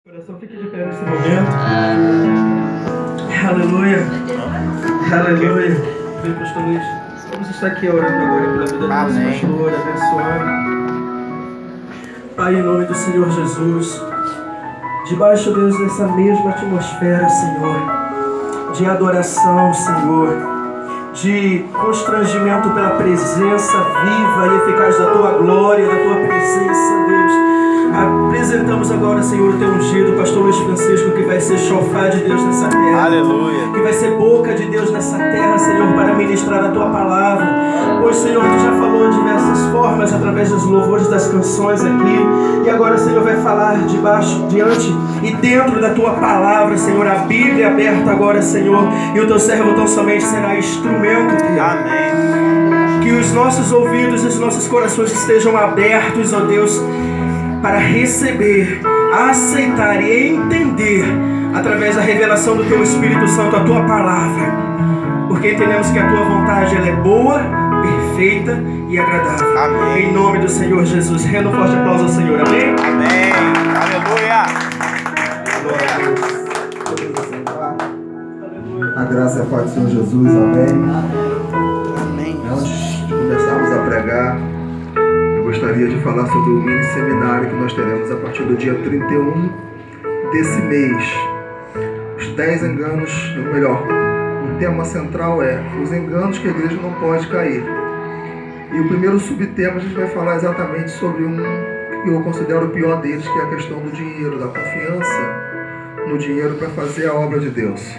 Coração, fique de pé nesse momento. Aleluia. Aleluia. Vem, pastor Luiz. Vamos estar aqui orando agora pela vida do nosso pastor, abençoando. Pai, em nome do Senhor Jesus, debaixo, Deus, dessa mesma atmosfera, Senhor, de adoração, Senhor, de constrangimento pela presença viva e eficaz da Tua glória, da Tua presença, Deus. Apresentamos agora, Senhor, o Teu ungido, pastor Luiz Francisco, que vai ser chofar de Deus nessa terra. Aleluia. Que vai ser boca de Deus nessa terra, Senhor, para ministrar a Tua palavra. Pois, Senhor, Tu já falou de diversas formas, através dos louvores, das canções aqui. E agora, Senhor, vai falar diante e dentro da Tua palavra, Senhor. A Bíblia aberta agora, Senhor. E o Teu servo tão somente será instrumento. Amém. Que os nossos ouvidos e os nossos corações estejam abertos, ó Deus, para receber, aceitar e entender, através da revelação do Teu Espírito Santo, a Tua palavra. Porque entendemos que a Tua vontade ela é boa, perfeita e agradável. Amém. Em nome do Senhor Jesus. Renda um forte aplauso ao Senhor. Amém? Amém. Aleluia. A graça e a paz do Senhor Jesus. Amém. Amém. Antes de começarmos a pregar, eu gostaria de falar sobre o mini seminário que nós teremos a partir do dia 31 desse mês. Os 10 enganos, ou melhor, o tema central é os enganos que a igreja não pode cair. E o primeiro subtema a gente vai falar exatamente sobre um que eu considero o pior deles, que é a questão do dinheiro, da confiança no dinheiro para fazer a obra de Deus.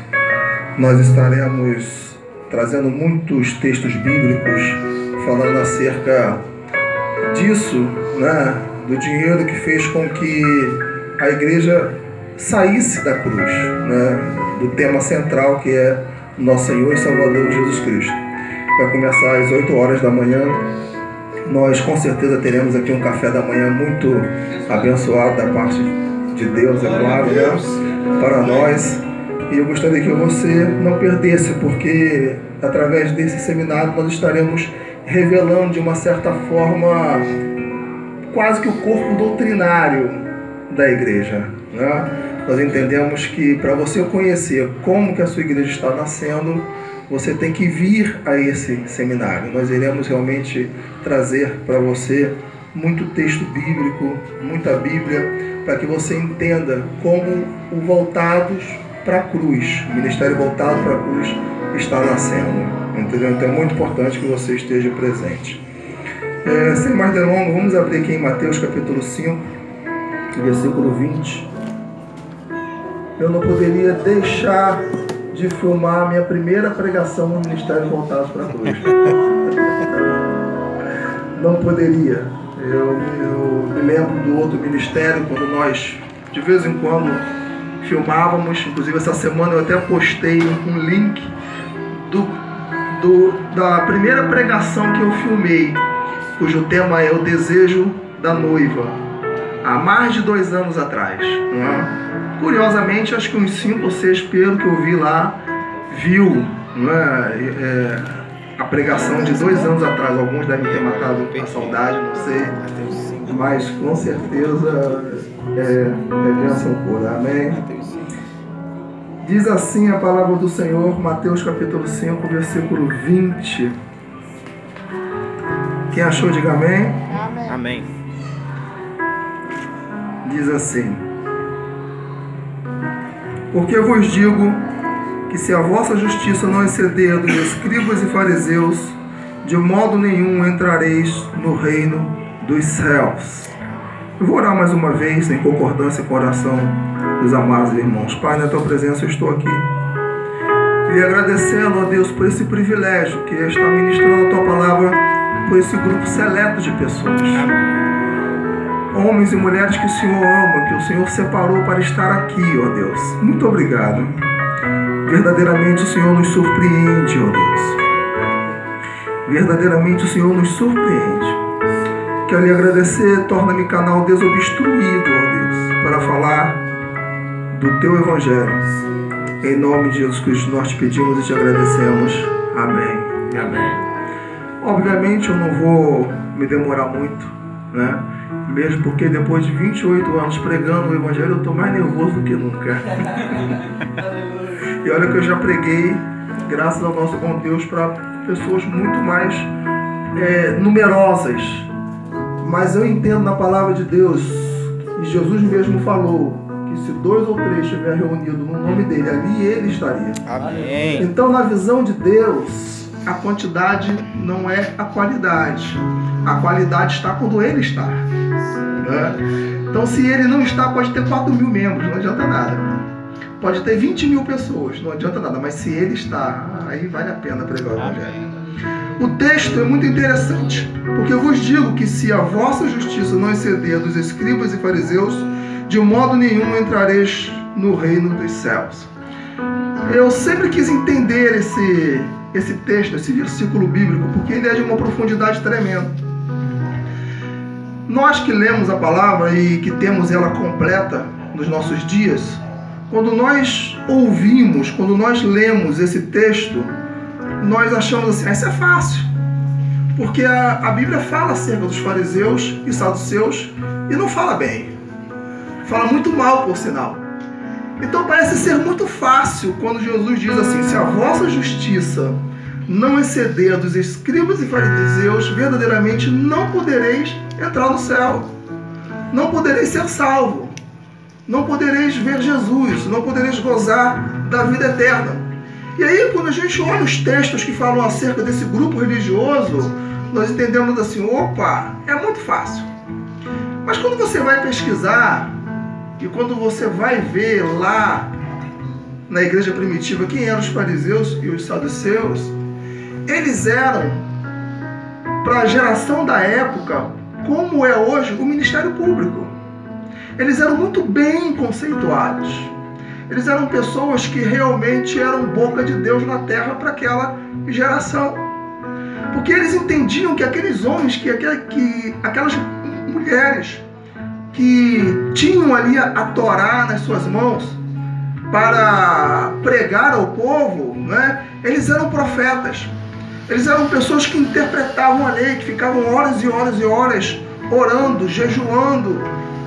Nós estaremos trazendo muitos textos bíblicos falando acerca disso, né, do dinheiro que fez com que a igreja saísse da cruz, né, do tema central que é nosso Senhor e Salvador Jesus Cristo. Vai começar às 8 horas da manhã. Nós com certeza teremos aqui um café da manhã muito abençoado da parte de Deus, é claro, né, para nós. E eu gostaria que você não perdesse, porque através desse seminário nós estaremos revelando de uma certa forma quase que o corpo doutrinário da igreja, né? Nós entendemos que para você conhecer como que a sua igreja está nascendo, você tem que vir a esse seminário. Nós iremos realmente trazer para você muito texto bíblico, muita Bíblia, para que você entenda como o voltados para a cruz, o ministério voltado para a cruz está nascendo, entendeu? Então é muito importante que você esteja presente. Sem mais delongas, vamos abrir aqui em Mateus capítulo 5, versículo 20. Eu não poderia deixar de filmar a minha primeira pregação no ministério voltado para a cruz. Não poderia. Eu me lembro do outro ministério, quando nós, de vez em quando, filmávamos. Inclusive essa semana eu até postei um link da primeira pregação que eu filmei, cujo tema é o desejo da noiva, há mais de 2 anos atrás, não é? Curiosamente, acho que uns 5 ou 6 pelo que eu vi lá viu, não é? A pregação de 2 anos atrás. Alguns devem ter matado a saudade, não sei, mas com certeza é bênção pura. Amém? Diz assim a palavra do Senhor, Mateus capítulo 5, versículo 20. Quem achou, diga amém. Amém. Diz assim: porque eu vos digo que se a vossa justiça não exceder dos escribas e fariseus, de modo nenhum entrareis no reino dos céus. Eu vou orar mais uma vez, em concordância com a oração dos amados irmãos. Pai, na Tua presença eu estou aqui. E agradecendo a Deus por esse privilégio que é estar ministrando a Tua palavra por esse grupo seleto de pessoas. Homens e mulheres que o Senhor ama, que o Senhor separou para estar aqui, ó Deus. Muito obrigado. Verdadeiramente o Senhor nos surpreende, ó Deus. Verdadeiramente o Senhor nos surpreende. Quero lhe agradecer, torna-me canal desobstruído, ó Deus, para falar do Teu Evangelho. Em nome de Jesus Cristo nós te pedimos e te agradecemos. Amém e amém. Obviamente eu não vou me demorar muito, né? Mesmo porque depois de 28 anos pregando o Evangelho, eu estou mais nervoso do que nunca. E olha que eu já preguei, graças ao nosso bom Deus, para pessoas muito mais numerosas. Mas eu entendo na palavra de Deus, e Jesus mesmo falou, que se 2 ou 3 estiver reunido no nome dele, ali ele estaria. Amém. Então, na visão de Deus, a quantidade não é a qualidade. A qualidade está quando ele está. Né? Então, se ele não está, pode ter 4.000 membros, não adianta nada. Pode ter 20.000 pessoas, não adianta nada. Mas se ele está, aí vale a pena pregar o Evangelho. O texto é muito interessante, porque eu vos digo que se a vossa justiça não exceder dos escribas e fariseus, de modo nenhum entrareis no reino dos céus. Eu sempre quis entender esse texto, esse versículo bíblico, porque ele é de uma profundidade tremenda. Nós que lemos a palavra e que temos ela completa nos nossos dias, quando nós ouvimos, quando nós lemos esse texto, nós achamos assim, isso é fácil. Porque a Bíblia fala acerca dos fariseus e saduceus e não fala bem. Fala muito mal, por sinal. Então parece ser muito fácil quando Jesus diz assim, se a vossa justiça não exceder dos escribas e fariseus, verdadeiramente não podereis entrar no céu. Não podereis ser salvo. Não podereis ver Jesus. Não podereis gozar da vida eterna. E aí, quando a gente olha os textos que falam acerca desse grupo religioso, nós entendemos assim, opa, é muito fácil. Mas quando você vai pesquisar, e quando você vai ver lá na igreja primitiva quem eram os fariseus e os saduceus, eles eram, para a geração da época, como é hoje, o ministério público. Eles eram muito bem conceituados. Eles eram pessoas que realmente eram boca de Deus na terra para aquela geração. Porque eles entendiam que aqueles homens, que aquelas mulheres que tinham ali a Torá nas suas mãos para pregar ao povo, né? Eles eram profetas. Eles eram pessoas que interpretavam a lei, que ficavam horas e horas e horas orando, jejuando,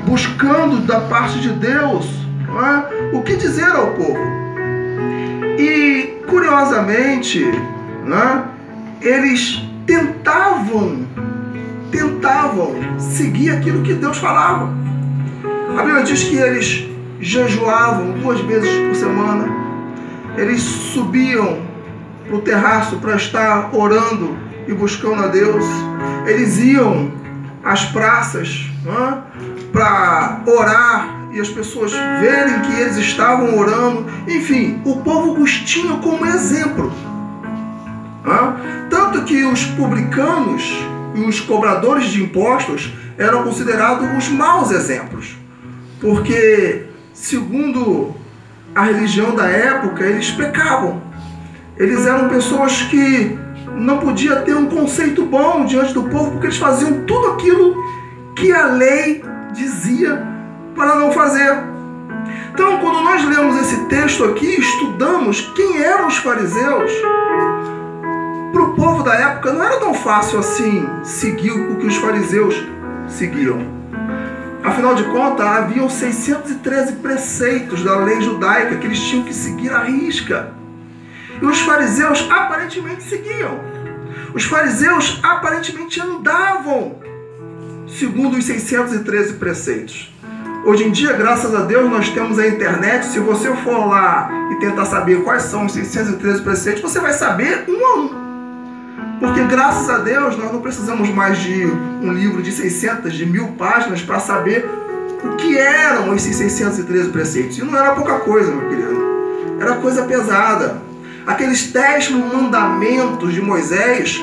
buscando da parte de Deus, né, o que dizer ao povo. E, curiosamente, né, eles tentavam seguir aquilo que Deus falava. A Bíblia diz que eles jejuavam 2 vezes por semana. Eles subiam para o terraço para estar orando e buscando a Deus. Eles iam às praças, né, para orar e as pessoas verem que eles estavam orando. Enfim, o povo os tinha como exemplo. Tanto que os publicanos e os cobradores de impostos eram considerados os maus exemplos. Porque, segundo a religião da época, eles pecavam. Eles eram pessoas que não podiam ter um conceito bom diante do povo, porque eles faziam tudo aquilo que a lei dizia para não fazer. Então, quando nós lemos esse texto aqui, estudamos quem eram os fariseus, para o povo da época não era tão fácil assim seguir o que os fariseus seguiam. Afinal de contas, haviam 613 preceitos da lei judaica que eles tinham que seguir à risca. E os fariseus aparentemente seguiam. Os fariseus aparentemente andavam segundo os 613 preceitos. Hoje em dia, graças a Deus, nós temos a internet. Se você for lá e tentar saber quais são os 613 preceitos, você vai saber um a um. Porque, graças a Deus, nós não precisamos mais de um livro de 600, de 1000 páginas para saber o que eram esses 613 preceitos. E não era pouca coisa, meu querido. Era coisa pesada. Aqueles 10 mandamentos de Moisés,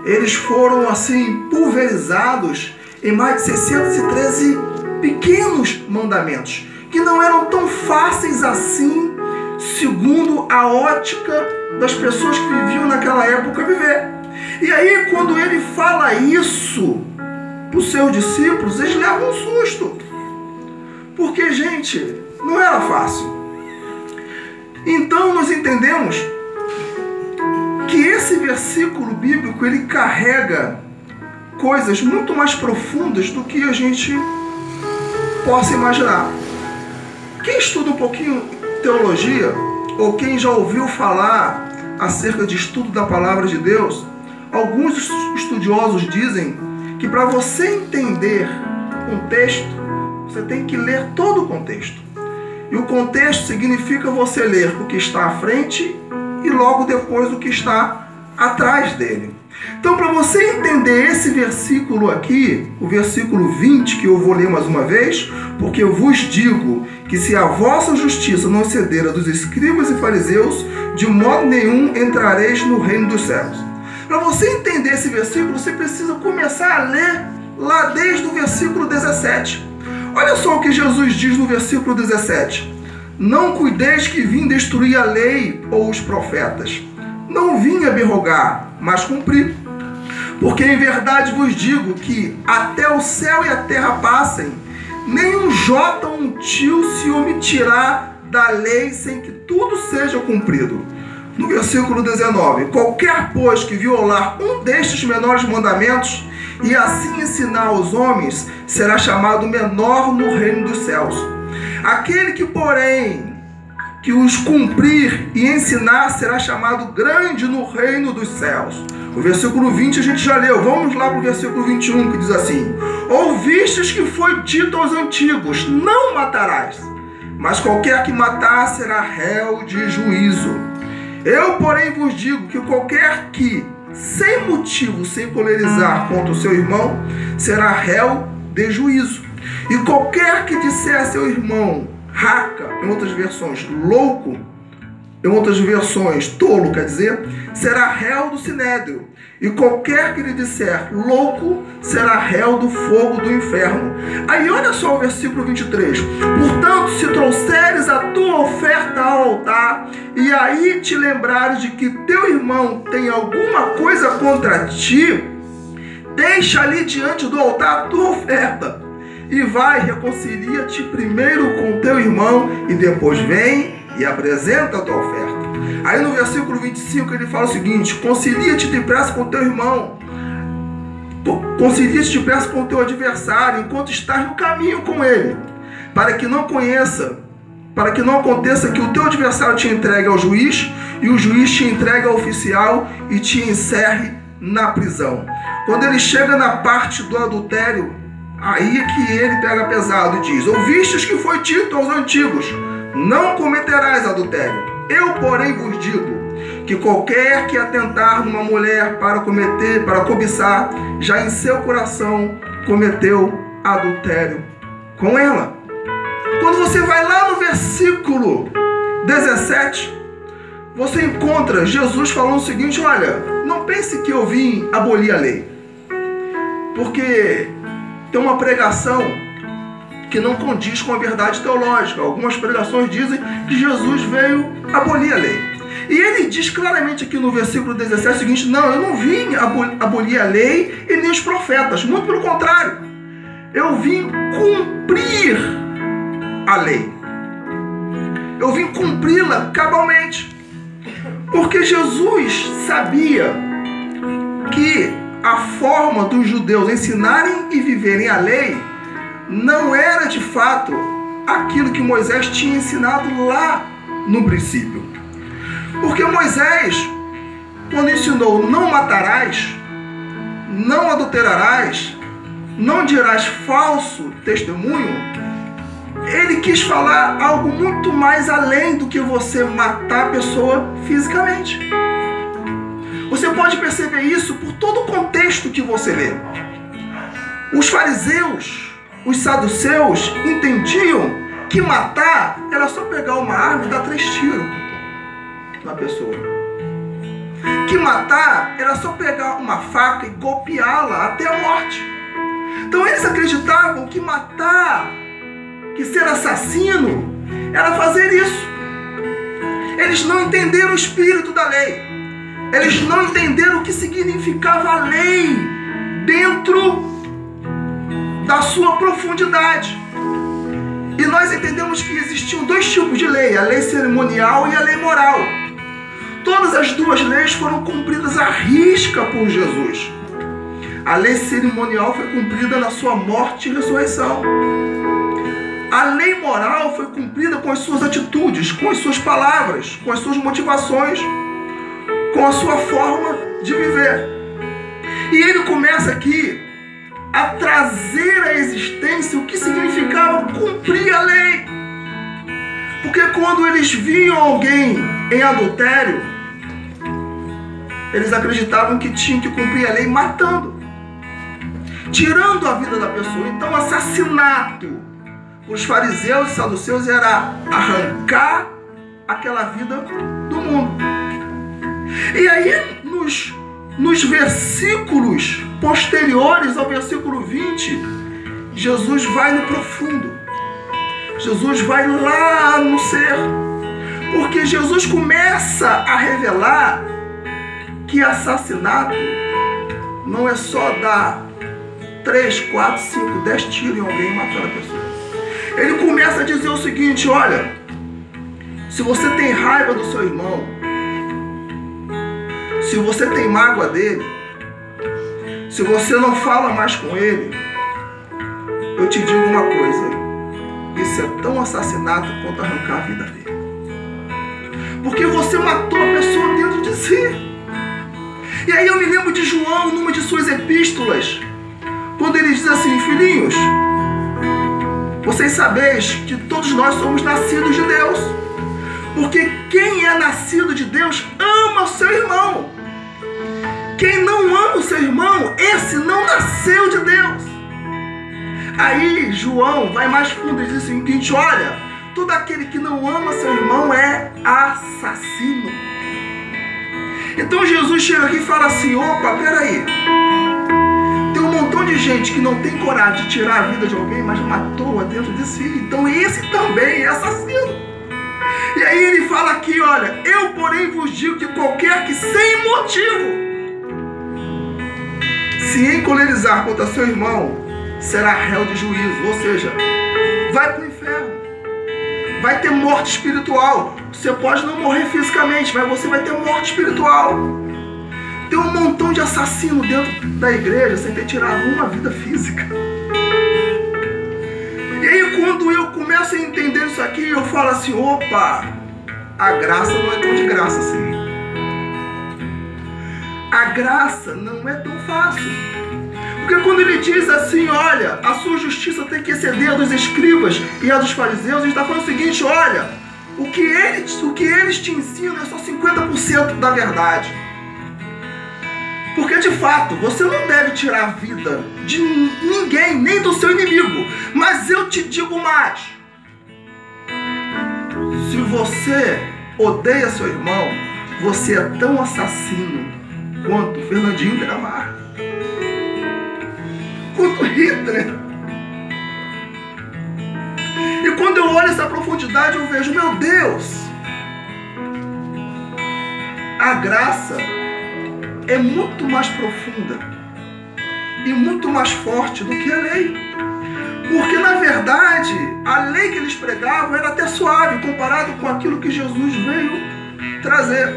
eles foram, assim, pulverizados em mais de 613 pequenos mandamentos, que não eram tão fáceis assim, segundo a ótica das pessoas que viviam naquela época viver. E aí, quando ele fala isso para os seus discípulos, eles levam um susto. Porque, gente, não era fácil. Então, nós entendemos que esse versículo bíblico, ele carrega coisas muito mais profundas do que a gente possa imaginar. Quem estuda um pouquinho teologia, ou quem já ouviu falar acerca de estudo da palavra de Deus, alguns estudiosos dizem que para você entender um texto, você tem que ler todo o contexto. E o contexto significa você ler o que está à frente e logo depois o que está atrás dele. Então, para você entender esse versículo aqui, o versículo 20, que eu vou ler mais uma vez, porque eu vos digo que se a vossa justiça não exceder a dos escribas e fariseus, de modo nenhum entrareis no reino dos céus. Para você entender esse versículo, você precisa começar a ler lá desde o versículo 17. Olha só o que Jesus diz no versículo 17. Não cuideis que vim destruir a lei ou os profetas. Não vim abrogar, mas cumprir. Porque em verdade vos digo que até o céu e a terra passem, nenhum jota ou um tio se omitirá da lei sem que tudo seja cumprido. No versículo 19. Qualquer, pois, que violar um destes menores mandamentos e assim ensinar aos homens, será chamado menor no reino dos céus. Aquele que, porém, que os cumprir e ensinar, será chamado grande no reino dos céus. O versículo 20 a gente já leu. Vamos lá para o versículo 21, que diz assim: ouvistes que foi dito aos antigos, não matarás, mas qualquer que matar será réu de juízo. Eu, porém, vos digo que qualquer que, sem motivo, sem colerizar contra o seu irmão, será réu de juízo. E qualquer que disser a seu irmão raca, em outras versões louco, em outras versões tolo, quer dizer, será réu do sinédrio. E qualquer que lhe disser louco, será réu do fogo do inferno. Aí olha só o versículo 23. Portanto, se trouxeres a tua oferta ao altar, e aí te lembrares de que teu irmão tem alguma coisa contra ti, deixa ali diante do altar a tua oferta, e vai, reconcilia-te primeiro com teu irmão, e depois vem e apresenta a tua oferta. Aí no versículo 25 ele fala o seguinte: concilia-te depressa com teu irmão, concilia-te depressa com o teu adversário, enquanto estás no caminho com ele, para que não aconteça que o teu adversário te entregue ao juiz, e o juiz te entregue ao oficial e te encerre na prisão. Quando ele chega na parte do adultério, aí é que ele pega pesado e diz: ouvistes que foi dito aos antigos, não cometerás adultério. Eu, porém, vos digo que qualquer que atentar numa mulher para cobiçar, já em seu coração cometeu adultério com ela. Quando você vai lá no versículo 17, você encontra Jesus falando o seguinte: olha, não pense que eu vim abolir a lei, porque tem uma pregação que não condiz com a verdade teológica. Algumas pregações dizem que Jesus veio abolir a lei. E ele diz claramente aqui no versículo 17 o seguinte: não, eu não vim abolir a lei e nem os profetas, muito pelo contrário, eu vim cumprir a lei. Eu vim cumpri-la cabalmente. Porque Jesus sabia que a forma dos judeus ensinarem e viverem a lei não era de fato aquilo que Moisés tinha ensinado lá no princípio. Porque Moisés, quando ensinou não matarás, não adulterarás, não dirás falso testemunho, ele quis falar algo muito mais além do que você matar a pessoa fisicamente. Você pode perceber isso por todo o contexto que você lê. Os fariseus, os saduceus entendiam que matar era só pegar uma arma e dar 3 tiros na pessoa. Que matar era só pegar uma faca e golpeá-la até a morte. Então eles acreditavam que matar, que ser assassino, era fazer isso. Eles não entenderam o espírito da lei. Eles não entenderam o que significava a lei dentro da sua profundidade. E nós entendemos que existiam 2 tipos de lei: a lei cerimonial e a lei moral. Todas as 2 leis foram cumpridas à risca por Jesus. A lei cerimonial foi cumprida na sua morte e ressurreição. A lei moral foi cumprida com as suas atitudes, com as suas palavras, com as suas motivações, com a sua forma de viver. E ele começa aqui a trazer à existência o que significava cumprir a lei. Porque quando eles viam alguém em adultério, eles acreditavam que tinham que cumprir a lei matando, tirando a vida da pessoa. Então, assassinato para os fariseus e saduceus era arrancar aquela vida do mundo. E aí, nos versículos posteriores ao versículo 20, Jesus vai no profundo. Jesus vai lá no ser. Porque Jesus começa a revelar que assassinato não é só dar 3, 4, 5, 10 tiros em alguém matando a pessoa. Ele começa a dizer o seguinte: olha, se você tem raiva do seu irmão, se você tem mágoa dele, se você não fala mais com ele, eu te digo uma coisa: isso é tão assassinato quanto arrancar a vida dele. Porque você matou a pessoa dentro de si. E aí eu me lembro de João, numa de suas epístolas, quando ele diz assim: filhinhos, vocês sabeis que todos nós somos nascidos de Deus. Porque quem é nascido de Deus ama o seu irmão. Quem não ama o seu irmão, esse não nasceu de Deus. Aí João vai mais fundo e diz o seguinte: olha, todo aquele que não ama seu irmão é assassino. Então Jesus chega aqui e fala assim: opa, peraí, tem um montão de gente que não tem coragem de tirar a vida de alguém, mas matou-a dentro de si. Então esse também é assassino. E aí ele fala aqui: olha, eu porém vos digo que qualquer que sem motivo se encolerizar contra seu irmão será réu de juízo. Ou seja, vai para o inferno, vai ter morte espiritual. Você pode não morrer fisicamente, mas você vai ter morte espiritual. Tem um montão de assassino dentro da igreja sem ter tirado uma vida física. E aí quando eu começo a entender isso aqui, eu falo assim: opa, a graça não é tão de graça assim. A graça não é tão fácil. Porque quando ele diz assim: olha, a sua justiça tem que exceder a dos escribas e a dos fariseus, ele está falando o seguinte: olha, o que eles te ensinam é só 50% da verdade. Porque de fato, você não deve tirar a vida de ninguém, nem do seu inimigo. Mas eu te digo mais: se você odeia seu irmão, você é tão assassino quanto Fernandinho Beiramar, quanto Hitler. E quando eu olho essa profundidade, eu vejo: meu Deus, a graça é muito mais profunda e muito mais forte do que a lei. Porque na verdade, a lei que eles pregavam era até suave comparado com aquilo que Jesus veio trazer.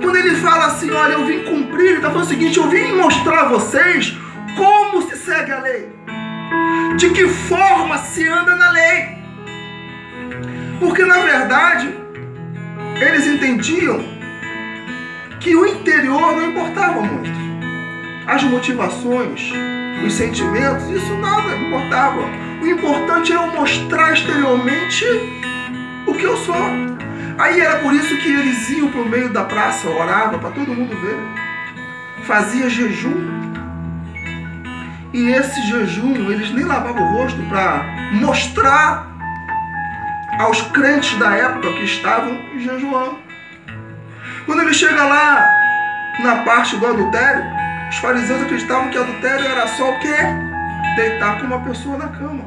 Quando ele fala assim: olha, eu vim cumprir, ele está falando o seguinte: eu vim mostrar a vocês como se segue a lei, de que forma se anda na lei. Porque na verdade eles entendiam que o interior não importava muito. As motivações, os sentimentos, isso nada importava. O importante é eu mostrar exteriormente o que eu sou. Aí era por isso que eles iam para o meio da praça, oravam para todo mundo ver, fazia jejum. E esse jejum, eles nem lavavam o rosto para mostrar aos crentes da época que estavam jejuando. Quando ele chega lá na parte do adultério, os fariseus acreditavam que adultério era só o quê? Deitar com uma pessoa na cama.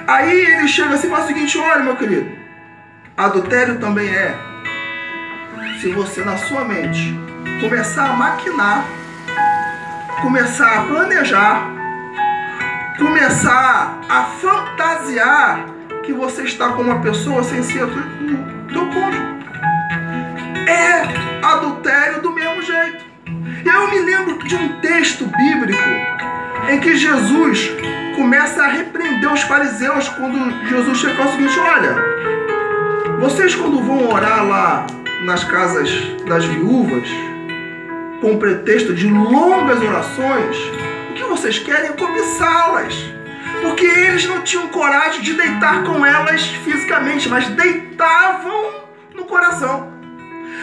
Aí ele chega assim e fala o seguinte: olha, meu querido, adultério também é se você na sua mente começar a maquinar, começar a planejar, começar a fantasiar que você está com uma pessoa sem ser o teu cônjuge. É adultério do mesmo jeito. E aí eu me lembro de um texto bíblico em que Jesus começa a repreender os fariseus quando Jesus chega e fala o seguinte: olha, vocês quando vão orar lá nas casas das viúvas, com o pretexto de longas orações, o que vocês querem é cobiçá-las. Porque eles não tinham coragem de deitar com elas fisicamente, mas deitavam no coração.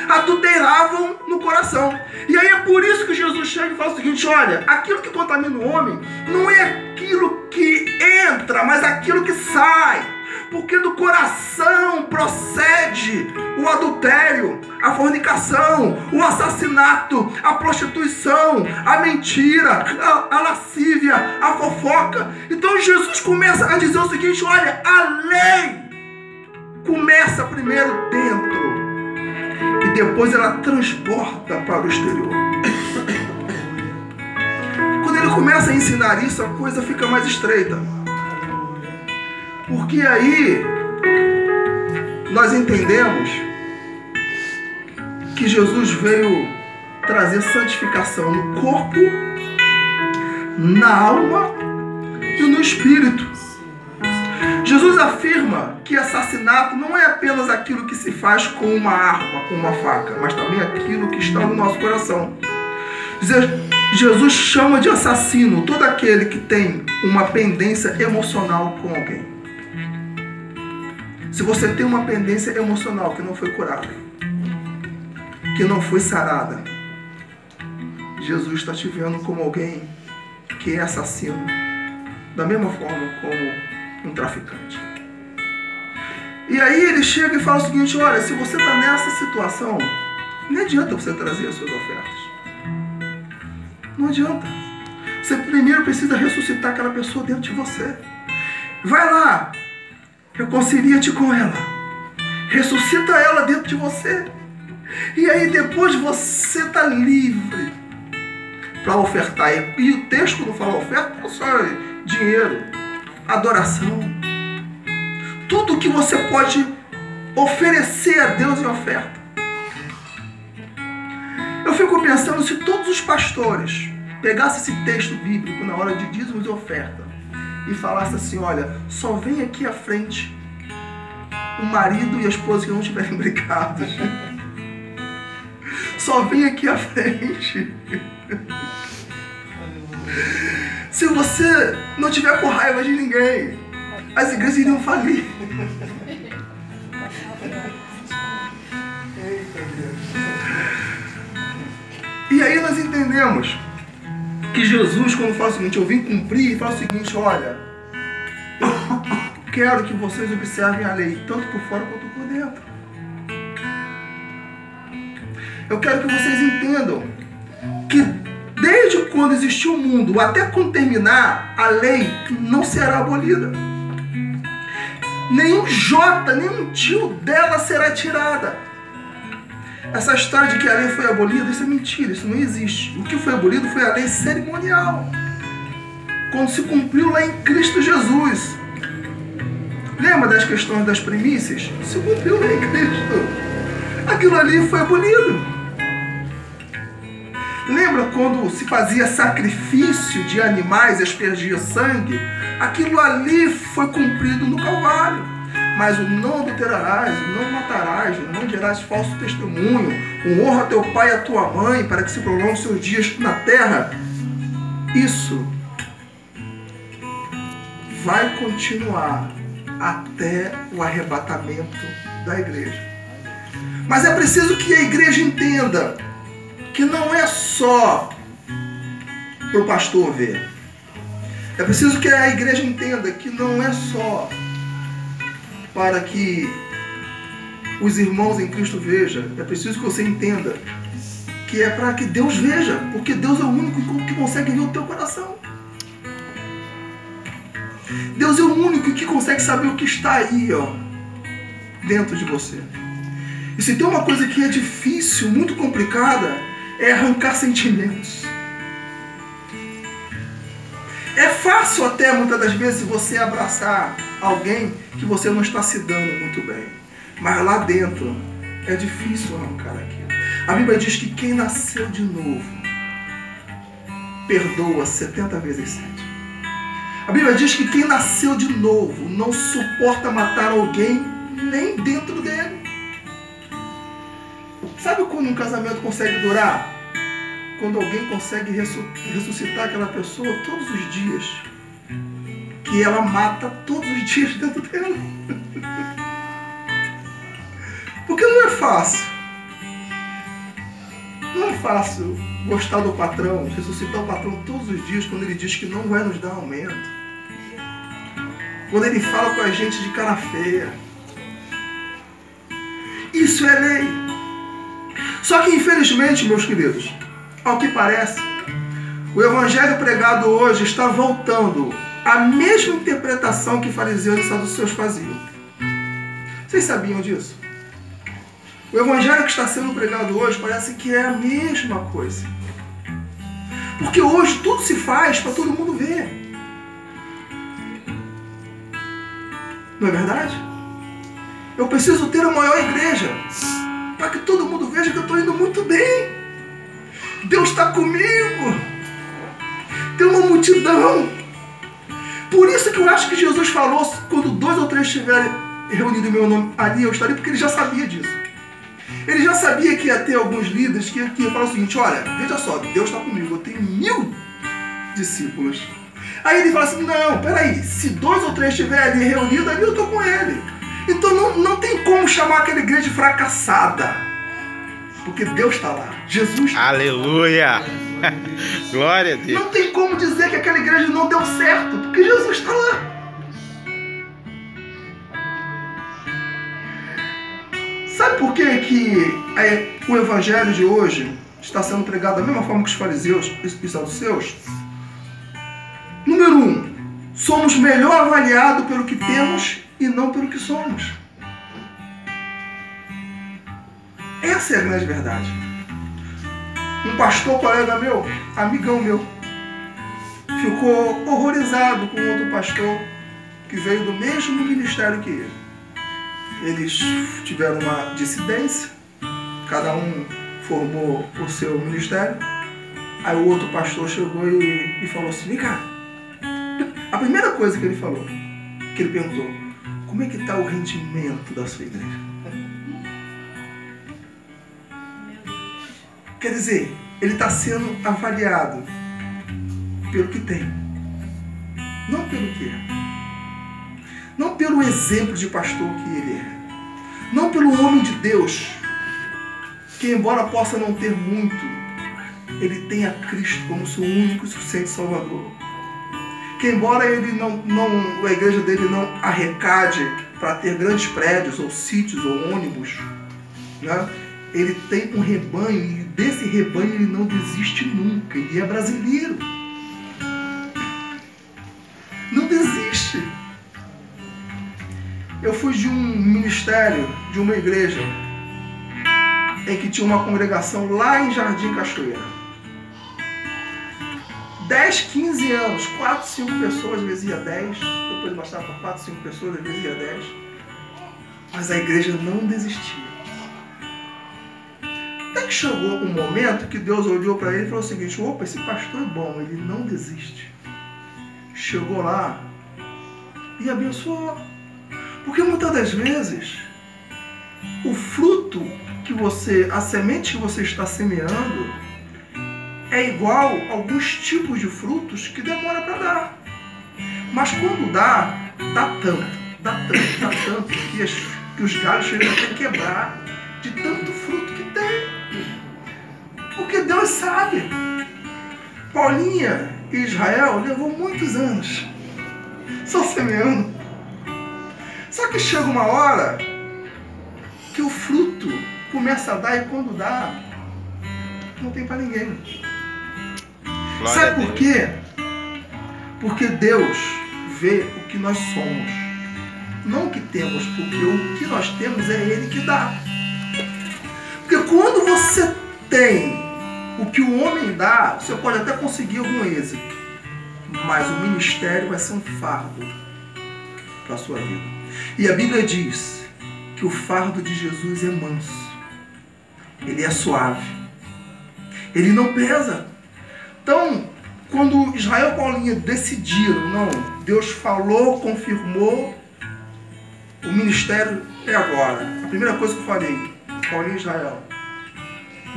Adulteravam no coração. E aí é por isso que Jesus chega e fala o seguinte: olha, aquilo que contamina o homem não é aquilo que entra, mas aquilo que sai. Porque do coração procede o adultério, a fornicação, o assassinato, a prostituição, a mentira, a lascívia, a fofoca. Então Jesus começa a dizer o seguinte: olha, a lei começa primeiro dentro e depois ela transporta para o exterior. Quando ele começa a ensinar isso, a coisa fica mais estreita. Porque aí nós entendemos que Jesus veio trazer santificação no corpo, na alma e no espírito. Jesus afirma que assassinato não é apenas aquilo que se faz com uma arma, com uma faca, mas também aquilo que está no nosso coração. Jesus chama de assassino todo aquele que tem uma pendência emocional com alguém. Se você tem uma pendência emocional que não foi curada, que não foi sarada, Jesus está te vendo como alguém que é assassino, da mesma forma como um traficante. E aí ele chega e fala o seguinte: olha, se você está nessa situação, não adianta você trazer as suas ofertas. Não adianta. Você primeiro precisa ressuscitar aquela pessoa dentro de você. Vai lá, reconcilia-te com ela, ressuscita ela dentro de você, e aí depois você está livre para ofertar. E o texto não fala oferta, não só dinheiro, adoração, tudo que você pode oferecer a Deus em oferta. Eu fico pensando, se todos os pastores pegassem esse texto bíblico na hora de dízimos e oferta e falasse assim: olha, só vem aqui à frente o marido e a esposa que não estiverem brigados. Só vem aqui à frente. Se você não tiver com raiva de ninguém, as igrejas iriam falir. E aí nós entendemos que Jesus, quando fala o seguinte: eu vim cumprir, e fala o seguinte: olha, eu quero que vocês observem a lei, tanto por fora quanto por dentro. Eu quero que vocês entendam que desde quando existiu o mundo até quando terminar, a lei não será abolida. Nenhum jota, nenhum tio dela será tirada. Essa história de que a lei foi abolida, isso é mentira, isso não existe. O que foi abolido foi a lei cerimonial, quando se cumpriu lá em Cristo Jesus. Lembra das questões das primícias? Se cumpriu lá em Cristo. Aquilo ali foi abolido. Lembra quando se fazia sacrifício de animais e aspergia sangue? Aquilo ali foi cumprido no Calvário. Mas o não adulterarás, o não matarás, o não dirás falso testemunho, o honra teu pai e a tua mãe, para que se prolongue os seus dias na terra. Isso vai continuar até o arrebatamento da igreja. Mas é preciso que a igreja entenda que não é só para o pastor ver. É preciso que a igreja entenda que não é só para que os irmãos em Cristo vejam. É preciso que você entenda que é para que Deus veja, porque Deus é o único que consegue ver o teu coração. Deus é o único que consegue saber o que está aí, ó, dentro de você. E se tem uma coisa que é difícil, muito complicada, é arrancar sentimentos. É fácil até, muitas das vezes, você abraçar alguém que você não está se dando muito bem. Mas lá dentro, é difícil arrancar aquilo. A Bíblia diz que quem nasceu de novo perdoa 70 vezes 7. A Bíblia diz que quem nasceu de novo não suporta matar alguém nem dentro dele. Sabe quando um casamento consegue durar? Quando alguém consegue ressuscitar aquela pessoa todos os dias. Que ela mata todos os dias dentro dela. Porque não é fácil. Não é fácil gostar do patrão, ressuscitar o patrão todos os dias quando ele diz que não vai nos dar aumento. Quando ele fala com a gente de cara feia. Isso é lei. Só que infelizmente, meus queridos, ao que parece, o evangelho pregado hoje está voltando à mesma interpretação que fariseus e saduceus faziam. Vocês sabiam disso? O evangelho que está sendo pregado hoje parece que é a mesma coisa. Porque hoje tudo se faz para todo mundo ver. Não é verdade? Eu preciso ter a maior igreja para que todo mundo veja que eu estou indo muito bem. Deus está comigo. Tem uma multidão. Por isso que eu acho que Jesus falou, quando 2 ou 3 estiverem reunidos em meu nome, ali eu estarei, porque ele já sabia disso. Ele já sabia que ia ter alguns líderes que ia falar o seguinte: olha, veja só, Deus está comigo, eu tenho 1000 discípulos. Aí ele fala assim: não, peraí, se 2 ou 3 estiverem ali reunidos, ali eu estou com ele. Então não tem como chamar aquela igreja de fracassada. Porque Deus está lá, Jesus está lá. Aleluia! Glória a Deus! Não tem como dizer que aquela igreja não deu certo, porque Jesus está lá. Sabe por que o evangelho de hoje está sendo pregado da mesma forma que os fariseus e saduceus? Número 1, somos melhor avaliados pelo que temos e não pelo que somos. Essa é a grande verdade. Um pastor colega meu, amigão meu, ficou horrorizado com outro pastor que veio do mesmo ministério que ele. Eles tiveram uma dissidência, cada um formou o seu ministério. Aí o outro pastor chegou e falou assim: vem cá. A primeira coisa que ele falou, que ele perguntou: como é que está o rendimento da sua igreja? Quer dizer, ele está sendo avaliado pelo que tem, não pelo que é. Não pelo exemplo de pastor que ele é. Não pelo homem de Deus, que embora possa não ter muito, ele tem a Cristo como seu único e suficiente Salvador. Que embora ele a igreja dele não arrecade para ter grandes prédios, ou sítios, ou ônibus, né? Ele tem um rebanho, e desse rebanho ele não desiste nunca. Ele é brasileiro. Não desiste. Eu fui de um ministério, de uma igreja, em que tinha uma congregação lá em Jardim Cachoeira. 10, 15 anos, 4, 5 pessoas, às vezes ia 10, depois baixava para 4, 5 pessoas, às vezes ia 10. Mas a igreja não desistia. Até que chegou um momento que Deus olhou para ele e falou o seguinte: opa, esse pastor é bom, ele não desiste. Chegou lá e abençoou. Porque muitas das vezes, o fruto a semente que você está semeando, é igual a alguns tipos de frutos que demora para dar. Mas quando dá tanto, que os galhos chegam até quebrar de tanto fruto que tem. Porque Deus sabe. Paulinha e Israel levou muitos anos só semeando. Só que chega uma hora que o fruto começa a dar, e quando dá, não tem para ninguém. Glória Sabe por quê? Porque Deus vê o que nós somos, não o que temos, porque o que nós temos é Ele que dá. Porque quando você tem o que o homem dá, você pode até conseguir algum êxito, mas o ministério vai ser um fardo para a sua vida. E a Bíblia diz que o fardo de Jesus é manso, ele é suave, ele não pesa. Então, Quando Israel e Paulinha decidiram, não, Deus falou, confirmou, o ministério é agora. A primeira coisa que eu falei, Paulinho e Israel,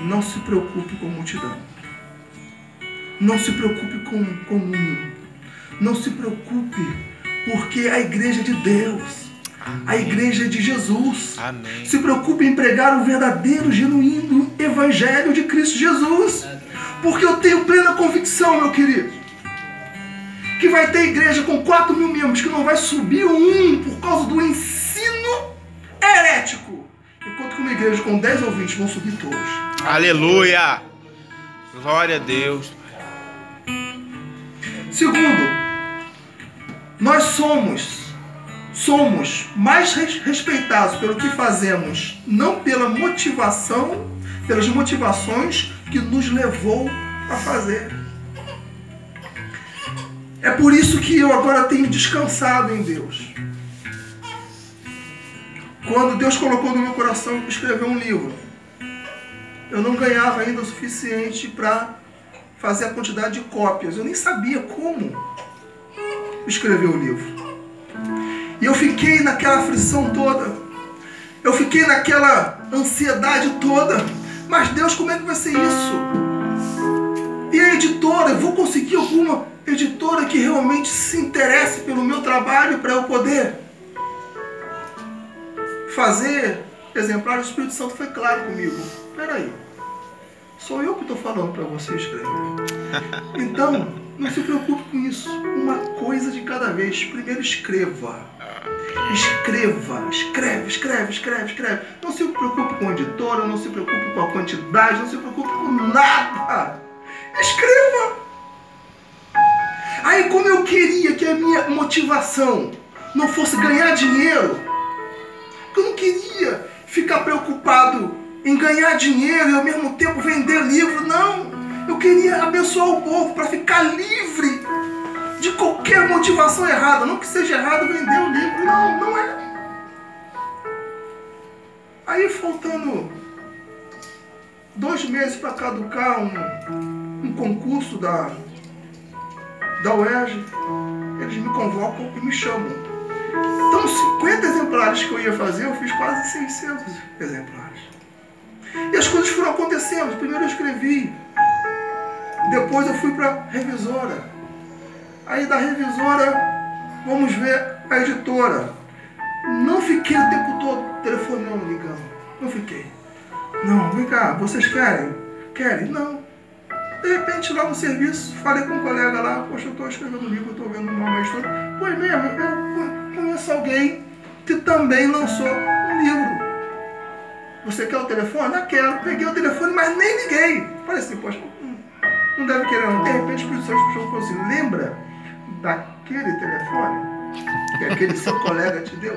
não se preocupe com multidão. Não se preocupe com número. Não se preocupe, porque a igreja é de Deus. A igreja é de Jesus. Amém. Se preocupe em pregar o verdadeiro, genuíno evangelho de Cristo Jesus. Porque eu tenho plena convicção, meu querido, que vai ter igreja com 4 mil membros que não vai subir um por causa do ensino herético. Enquanto que uma igreja com 10 ou 20 vão subir todos. Aleluia! Glória a Deus. Segundo, nós somos mais respeitados pelo que fazemos, não pela motivação, pelas motivações que nos levou a fazer. É por isso que eu agora tenho descansado em Deus. Quando Deus colocou no meu coração escrever um livro, eu não ganhava ainda o suficiente para fazer a quantidade de cópias. Eu nem sabia como escrever o livro. E eu fiquei naquela aflição toda. Eu fiquei naquela ansiedade toda. Mas Deus, como é que vai ser isso? E a editora, eu vou conseguir alguma editora que realmente se interesse pelo meu trabalho para eu poder fazer exemplares? O Espírito Santo foi claro comigo. Espera aí. Sou eu que estou falando para você escrever. Então, não se preocupe com isso. Uma coisa de cada vez. Primeiro escreva. Escreve. Não se preocupe com a editora, não se preocupe com a quantidade, não se preocupe com nada. Escreva. Aí, como eu queria que a minha motivação não fosse ganhar dinheiro, eu não queria ficar preocupado em ganhar dinheiro e ao mesmo tempo vender livro, não. Eu queria abençoar o povo para ficar livre de qualquer motivação errada. Não que seja errado vender o livro, não é. Aí, faltando 2 meses para caducar um concurso da UERJ, eles me convocam e me chamam. Então, 50 exemplares que eu ia fazer, eu fiz quase 600 exemplares. E as coisas foram acontecendo. Primeiro eu escrevi, depois eu fui para a revisora. Aí da revisora, vamos ver a editora. Não fiquei o tempo todo telefonando, ligando. Não fiquei. Não, vem cá, vocês querem? Querem? Não. De repente, lá no serviço, falei com um colega lá, poxa, eu estou escrevendo um livro, eu estou vendo uma história. Pois mesmo, eu conheço alguém que também lançou um livro. Você quer o telefone? Ah, quero. Peguei o telefone, mas nem liguei. Falei assim, poxa, não deve querer não. De repente, o Espírito Santo falou assim, lembra daquele telefone que aquele seu colega te deu?